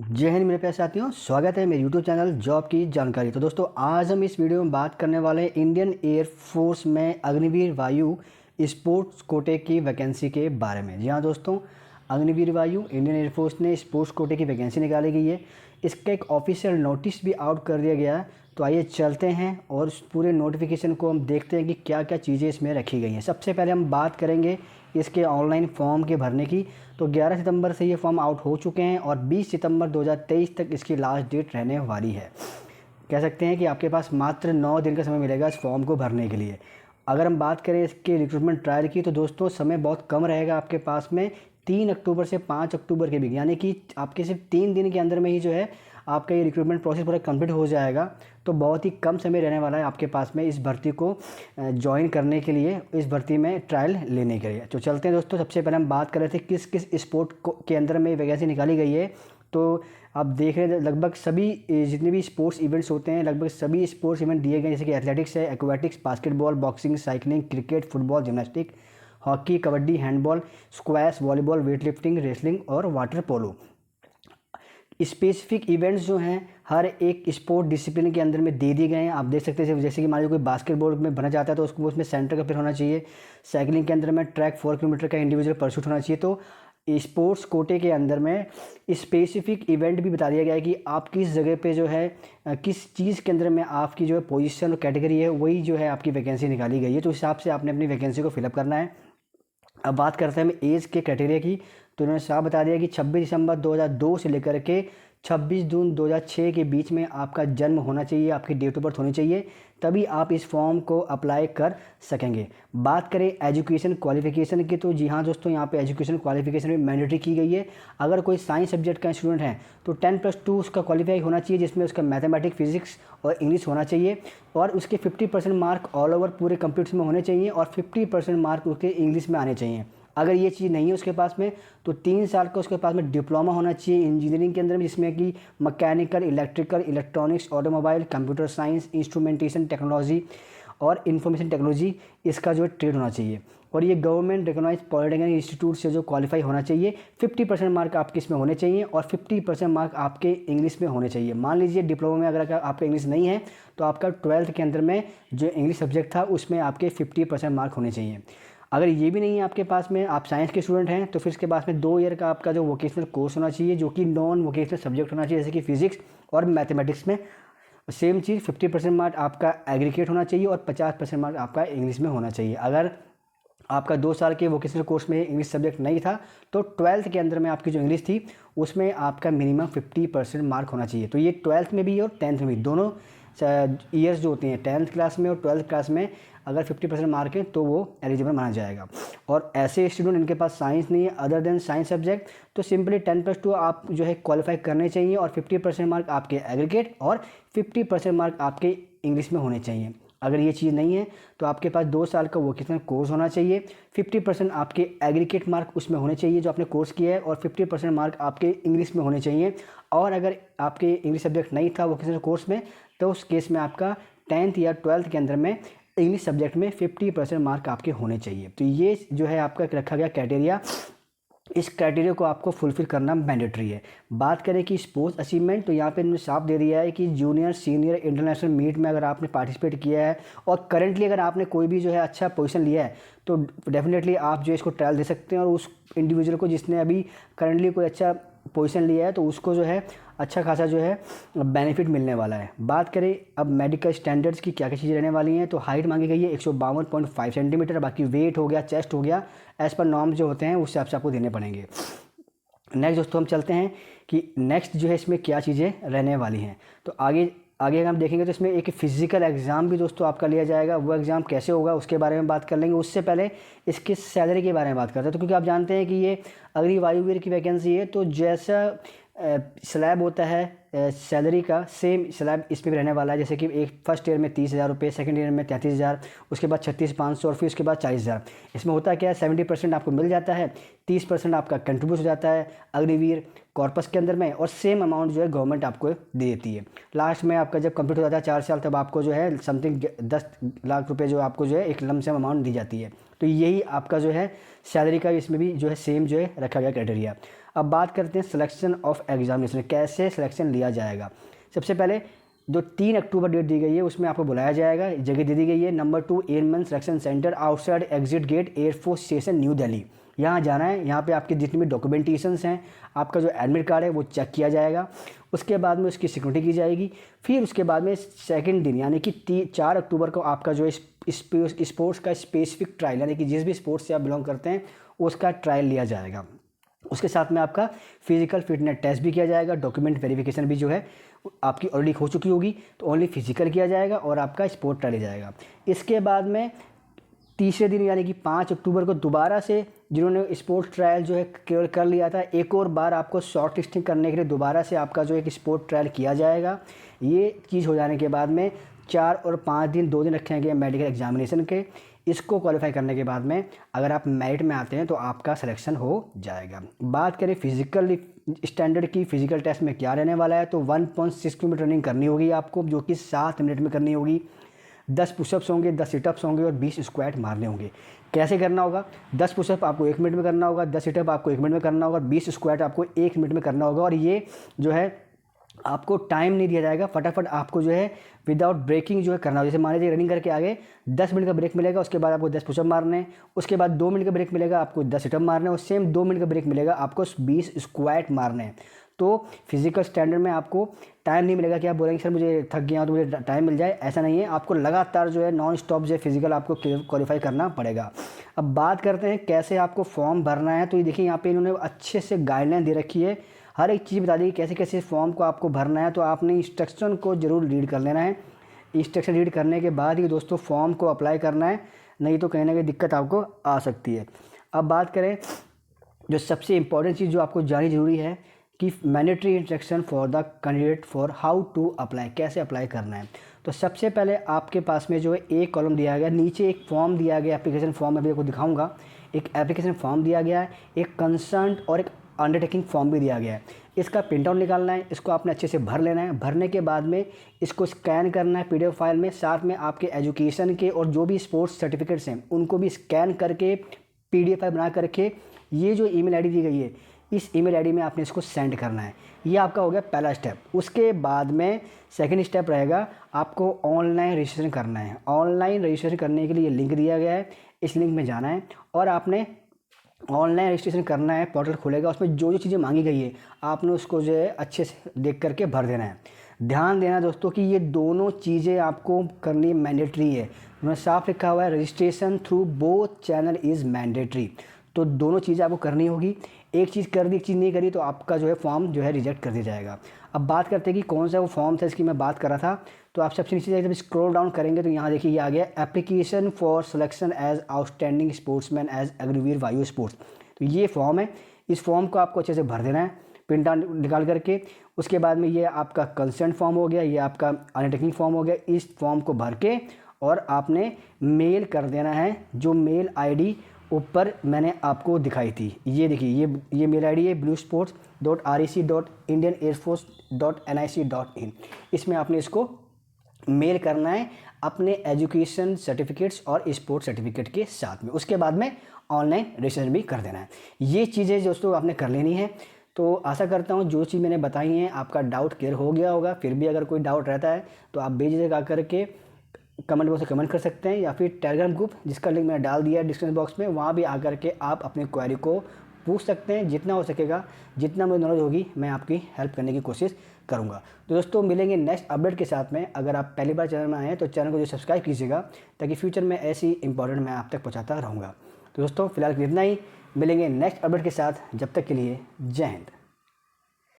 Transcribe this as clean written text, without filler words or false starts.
जय हिंद मेरे प्यारे साथियों, स्वागत है मेरे यूट्यूब चैनल जॉब की जानकारी। तो दोस्तों आज हम इस वीडियो में बात करने वाले हैं इंडियन एयरफोर्स में अग्निवीर वायु स्पोर्ट्स कोटे की वैकेंसी के बारे में। जी हाँ दोस्तों, अग्निवीर वायु इंडियन एयरफोर्स ने स्पोर्ट्स कोटे की वैकेंसी निकाली गई है। इसका एक ऑफिशियल नोटिस भी आउट कर दिया गया है। तो आइए चलते हैं और उस पूरे नोटिफिकेशन को हम देखते हैं कि क्या क्या चीज़ें इसमें रखी गई हैं। सबसे पहले हम बात करेंगे इसके ऑनलाइन फॉर्म के भरने की। तो 11 सितंबर से ये फॉर्म आउट हो चुके हैं और 20 सितंबर 2023 तक इसकी लास्ट डेट रहने वाली है। कह सकते हैं कि आपके पास मात्र 9 दिन का समय मिलेगा इस फॉर्म को भरने के लिए। अगर हम बात करें इसके रिक्रूटमेंट ट्रायल की तो दोस्तों समय बहुत कम रहेगा आपके पास में। 3 अक्टूबर से 5 अक्टूबर के बीच, यानी कि आपके सिर्फ 3 दिन के अंदर में ही जो है आपका ये रिक्रूटमेंट प्रोसेस पूरा कंप्लीट हो जाएगा। तो बहुत ही कम समय रहने वाला है आपके पास में इस भर्ती को ज्वाइन करने के लिए, इस भर्ती में ट्रायल लेने के लिए। तो चलते हैं दोस्तों, सबसे पहले हम बात कर रहे थे किस किस स्पोर्ट के अंदर में वैकेंसी निकाली गई है। तो आप देख रहे हैं लगभग सभी जितने भी स्पोर्ट्स इवेंट्स होते हैं, लगभग सभी स्पोर्ट्स इवेंट दिए गए, जैसे कि एथलेटिक्स है, aquatics, basketball, boxing, cycling, cricket, football, gymnastic, hockey, kabaddi, handball, squash, volleyball, weight lifting, wrestling और वाटर पोलो। स्पेसिफिक इवेंट्स जो हैं हर एक स्पोर्ट डिसिप्लिन के अंदर में दे दिए गए हैं। आप देख सकते हैं जैसे कि मान लीजिए कोई बास्केटबॉल में भरना चाहता है तो उसको उसमें सेंटर का प्लेयर होना चाहिए। साइकिलिंग के अंदर में ट्रैक 4 किलोमीटर का इंडिविजुअल परसूट होना चाहिए। तो स्पोर्ट्स कोटे के अंदर में स्पेसिफिक इवेंट भी बता दिया गया है कि आप किस जगह पे जो है किस चीज़ के अंदर में आपकी जो है पोजीशन और कैटेगरी है, वही जो है आपकी वैकेंसी निकाली गई है। तो उस हिसाब से आपने अपनी वैकेंसी को फिलअप करना है। अब बात करते हैं हम एज के क्राइटेरिया की। तो उन्होंने साफ बता दिया कि 26 दिसंबर 2002 से लेकर के 26 जून 2006 के बीच में आपका जन्म होना चाहिए, आपकी डेट ऑफ बर्थ होनी चाहिए, तभी आप इस फॉर्म को अप्लाई कर सकेंगे। बात करें एजुकेशन क्वालिफिकेशन की तो जी हाँ दोस्तों, यहाँ पे एजुकेशन क्वालिफिकेशन भी मैंडेटरी की गई है। अगर कोई साइंस सब्जेक्ट का स्टूडेंट है तो 10+2 उसका क्वालिफाई होना चाहिए, जिसमें उसका मैथमेटिक्स, फिजिक्स और इंग्लिश होना चाहिए। और उसके 50% मार्क ऑल ओवर पूरे कंप्यूटर्स में होने चाहिए और 50% मार्क उसके इंग्लिश में आने चाहिए। अगर ये चीज़ नहीं है उसके पास में तो 3 साल का उसके पास में डिप्लोमा होना चाहिए इंजीनियरिंग के अंदर में, जिसमें कि mechanical, electrical, electronics, automobile, computer science, instrumentation technology और इंफॉर्मेशन टेक्नोलॉजी, इसका जो है ट्रेड होना चाहिए। और ये गवर्नमेंट रिकॉग्नाइज पॉलिटेक्निक इंस्टीट्यूट से जो क्वालिफाई होना चाहिए। 50% मार्क आपके इसमें होने चाहिए और 50% मार्क आपके इंग्लिश में होने चाहिए। मान लीजिए डिप्लोमा में अगर आपका इंग्लिश नहीं है तो आपका 12th के अंदर में जो इंग्लिश सब्जेक्ट था उसमें आपके 50% मार्क होने चाहिए। अगर ये भी नहीं है आपके पास में, आप साइंस के स्टूडेंट हैं, तो फिर इसके पास में 2 ईयर का आपका जो वोकेशनल कोर्स होना चाहिए, जो कि नॉन वोकेशनल सब्जेक्ट होना चाहिए, जैसे कि फिजिक्स और मैथमेटिक्स में। सेम चीज़ 50% मार्क आपका एग्रीगेट होना चाहिए और 50% मार्क आपका इंग्लिश में होना चाहिए। अगर आपका 2 साल के वोकेशनल कोर्स में इंग्लिश सब्जेक्ट नहीं था तो 12th के अंदर में आपकी जो इंग्लिश थी उसमें आपका मिनिमम 50% मार्क होना चाहिए। तो ये 12th में भी और 10th में भी, दोनों ईयर्स जो होती हैं 10th क्लास में और 12th क्लास में अगर 50% मार्क है तो वो एलिजिबल माना जाएगा। और ऐसे स्टूडेंट इनके पास साइंस नहीं है अदर देन साइंस सब्जेक्ट, तो सिंपली 10+2 आप जो है क्वालिफाई करने चाहिए और 50% मार्क आपके एग्रीगेट और 50% मार्क आपके इंग्लिश में होने चाहिए। अगर ये चीज़ नहीं है तो आपके पास 2 साल का वोकेशनल कोर्स होना चाहिए, 50% आपके एग्रीगेट मार्क उसमें होने चाहिए जो आपने कोर्स किया है और 50% मार्क आपके इंग्लिश में होने चाहिए। और अगर आपके इंग्लिश सब्जेक्ट नहीं था वोकेशनल कोर्स में तो उस केस में आपका 10th या 12th के अंदर में इंग्लिश सब्जेक्ट में 50% मार्क आपके होने चाहिए। तो ये जो है आपका रखा गया क्राइटेरिया, इस क्राइटेरिया को आपको फुलफिल करना मैंडेटरी है। बात करें कि स्पोर्ट्स अचीवमेंट, तो यहाँ पे इन्होंने साफ दे दिया है कि जूनियर, सीनियर, इंटरनेशनल मीट में अगर आपने पार्टिसिपेट किया है और करेंटली अगर आपने कोई भी जो है अच्छा पोजीशन लिया है तो डेफिनेटली आप जो है इसको ट्रायल दे सकते हैं और उस इंडिविजुअल को जिसने अभी करंटली कोई अच्छा पोजीशन लिया है तो उसको जो है अच्छा खासा जो है बेनिफिट मिलने वाला है। बात करें अब मेडिकल स्टैंडर्ड्स की क्या क्या चीज़ें रहने वाली हैं, तो हाइट मांगी गई है 152.5 सेंटीमीटर, बाकी वेट हो गया, चेस्ट हो गया, एज़ पर नॉर्म जो होते हैं उस हिसाब से आपको देने पड़ेंगे। नेक्स्ट दोस्तों हम चलते हैं कि नेक्स्ट जो है इसमें क्या चीज़ें रहने वाली हैं। तो आगे अगर हम देखेंगे तो इसमें एक फ़िज़िकल एग्ज़ाम भी दोस्तों आपका लिया जाएगा। वो एग्ज़ाम कैसे होगा उसके बारे में बात कर लेंगे। उससे पहले इसकी सैलरी के बारे में बात करते हैं। तो क्योंकि आप जानते हैं कि ये अग्निवायुवीर की वैकेंसी है, तो जैसा स्लैब होता है सैलरी का, सेम स्लैब इस पर भी रहने वाला है। जैसे कि एक फर्स्ट ईयर में 30,000 रुपये, सेकेंड ईयर में 33,000, उसके बाद 36,500 और फिर उसके बाद 40,000। इसमें होता क्या है, 70% आपको मिल जाता है, 30% आपका कंट्रीब्यूट हो जाता है अग्निवीर कॉर्पस के अंदर में और सेम अमाउंट जो है गवर्नमेंट आपको दे देती है। लास्ट में आपका जब कंप्लीट हो जाता है 4 साल, तब आपको जो है समथिंग 10 लाख रुपये जो आपको जो है एक लमसम अमाउंट दी जाती है। तो यही आपका जो है सैलरी का इसमें भी जो है सेम जो है रखा गया क्राइटेरिया। अब बात करते हैं सिलेक्शन ऑफ एग्जामिनेशन, कैसे सिलेक्शन लिया जाएगा। सबसे पहले जो 3 अक्टूबर डेट दी गई है उसमें आपको बुलाया जाएगा, जगह दे दी गई है। Number 2 airman selection centre outside exit gate air force station New Delhi, यहाँ जाना है। यहाँ पे आपके जितने भी डॉक्यूमेंटेशंस हैं, आपका जो एडमिट कार्ड है वो चेक किया जाएगा। उसके बाद में उसकी सिक्योरिटी की जाएगी। फिर उसके बाद में सेकंड दिन यानी कि 4 अक्टूबर को आपका जो स्पोर्ट्स का स्पेसिफिक ट्रायल, यानी कि जिस भी स्पोर्ट्स से आप बिलोंग करते हैं उसका ट्रायल लिया जाएगा। उसके साथ में आपका फिजिकल फिटनेस टेस्ट भी किया जाएगा। डॉक्यूमेंट वेरिफिकेशन भी जो है आपकी ऑलरेडी हो चुकी होगी, तो ओनली फिजिकल किया जाएगा और आपका स्पोर्ट ट्रायल लिया जाएगा। इसके बाद में तीसरे दिन यानी कि 5 अक्टूबर को दोबारा से जिन्होंने स्पोर्ट ट्रायल जो है केवल कर लिया था, एक और बार आपको शॉर्ट लिस्टिंग करने के लिए दोबारा से आपका जो एक स्पोर्ट ट्रायल किया जाएगा। ये चीज़ हो जाने के बाद में 4 और 5 दिन 2 दिन रखे गए मेडिकल एग्जामिनेशन के। इसको क्वालिफाई करने के बाद में अगर आप मेरिट में आते हैं तो आपका सिलेक्शन हो जाएगा। बात करें फिजिकल स्टैंडर्ड की, फिजिकल टेस्ट में क्या रहने वाला है, तो 1.6 किलोमीटर रनिंग करनी होगी आपको, जो कि 7 मिनट में करनी होगी। 10 पुशअप्स होंगे, 10 सिटअप्स होंगे और 20 स्क्वाट मारने होंगे। कैसे करना होगा? 10 पुशअप आपको 1 मिनट में करना होगा, 10 सिटअप आपको 1 मिनट में करना होगा, 20 स्क्वाट आपको 1 मिनट में करना होगा। और ये जो है आपको टाइम नहीं दिया जाएगा, फटाफट आपको जो है विदाउट ब्रेकिंग जो है करना होगा। जैसे मान लीजिए रनिंग करके आगे 10 मिनट का ब्रेक मिलेगा, उसके बाद आपको 10 पुशअप मारने हैं, उसके बाद 2 मिनट का ब्रेक मिलेगा, आपको 10 सिटअप मारने हैं, और सेम 2 मिनट का ब्रेक मिलेगा, आपको 20 स्क्वाट मारने हैं। तो फिजिकल स्टैंडर्ड में आपको टाइम नहीं मिलेगा कि आप बोलेंगे सर मुझे थक गया तो मुझे टाइम मिल जाए, ऐसा नहीं है। आपको लगातार जो है नॉन स्टॉप जो है फिजिकल आपको क्वालिफाई करना पड़ेगा। अब बात करते हैं कैसे आपको फॉर्म भरना है। तो ये देखिए यहाँ पे इन्होंने अच्छे से गाइडलाइन दे रखी है, हर एक चीज़ बता दी कैसे कैसे फॉर्म को आपको भरना है। तो आपने इंस्ट्रक्शन को ज़रूर रीड कर लेना है। इंस्ट्रक्शन रीड करने के बाद ही दोस्तों फॉर्म को अप्लाई करना है, नहीं तो कहीं ना कहीं दिक्कत आपको आ सकती है। अब बात करें जो सबसे इम्पॉर्टेंट चीज़ जो आपको जाननी ज़रूरी है कि mandatory instruction for the candidate for how to apply, कैसे अप्लाई करना है। तो सबसे पहले आपके पास में जो है एक कॉलम दिया गया, नीचे एक फॉर्म दिया गया, एप्लीकेशन फॉर्म अभी आपको दिखाऊंगा। एक एप्लीकेशन फॉर्म दिया गया है, एक कंसर्न और एक अंडरटेकिंग फॉर्म भी दिया गया है। इसका प्रिंट आउट निकालना है, इसको आपने अच्छे से भर लेना है। भरने के बाद में इसको स्कैन करना है PDF फाइल में, साथ में आपके एजुकेशन के और जो भी स्पोर्ट्स सर्टिफिकेट्स हैं उनको भी स्कैन करके PDF फाइल बना करके ये जो ईमेल आईडी दी गई है इस ईमेल आईडी में आपने इसको सेंड करना है। ये आपका हो गया पहला स्टेप। उसके बाद में सेकंड स्टेप रहेगा आपको ऑनलाइन रजिस्ट्रेशन करना है। ऑनलाइन रजिस्ट्रेशन करने के लिए लिंक दिया गया है, इस लिंक में जाना है और आपने ऑनलाइन रजिस्ट्रेशन करना है। पोर्टल खुलेगा, उसमें जो जो चीज़ें मांगी गई है आपने उसको जो है अच्छे से देख करके भर देना है। ध्यान देना दोस्तों कि ये दोनों चीज़ें आपको करनी मैंडेटरी है। उन्होंने साफ लिखा हुआ है registration through both channel is mandatory. तो दोनों चीज़ें आपको करनी होगी। एक चीज़ कर दी, एक चीज़ नहीं करी तो आपका जो है फॉर्म जो है रिजेक्ट कर दिया जाएगा। अब बात करते हैं कि कौन सा वो फॉर्म था इसकी मैं बात कर रहा था। तो आप सबसे नीचे जब स्क्रॉल डाउन करेंगे तो यहाँ देखिए ये आ गया application for selection as outstanding sportsman as Agniveer Vayu sports. तो ये फॉर्म है, इस फॉर्म को आपको अच्छे से भर देना है प्रिंट आउट निकाल करके। उसके बाद में ये आपका कंसेंट फॉर्म हो गया, ये आपका अंडरटेकिंग फॉर्म हो गया। इस फॉर्म को भर के और आपने मेल कर देना है, जो मेल ID ऊपर मैंने आपको दिखाई थी। ये देखिए ये मेल ID है bluesports.rec.indianairforce.nic.in। इसमें आपने इसको मेल करना है अपने एजुकेशन सर्टिफिकेट्स और स्पोर्ट्स सर्टिफिकेट के साथ में। उसके बाद में ऑनलाइन रजिस्ट्रेशन भी कर देना है। ये चीज़ें दोस्तों आपने कर लेनी है। तो आशा करता हूँ जो चीज़ मैंने बताई हैं आपका डाउट क्लियर हो गया होगा। फिर भी अगर कोई डाउट रहता है तो आप बेझिझक आकर के कमेंट बॉक्स में कमेंट कर सकते हैं, या फिर टेलीग्राम ग्रुप जिसका लिंक मैंने डाल दिया है डिस्क्रिप्शन बॉक्स में, वहाँ भी आकर के आप अपनी क्वेरी को पूछ सकते हैं। जितना हो सकेगा, जितना मुझे नॉलेज होगी, मैं आपकी हेल्प करने की कोशिश करूँगा। तो दोस्तों मिलेंगे नेक्स्ट अपडेट के साथ में। अगर आप पहली बार चैनल में आए हैं तो चैनल को जो सब्सक्राइब कीजिएगा, ताकि फ्यूचर में ऐसी इंपॉर्टेंट मैं आप तक पहुँचाता रहूँगा। तो दोस्तों फिलहाल इतना ही, मिलेंगे नेक्स्ट अपडेट के साथ। जब तक के लिए जय हिंद।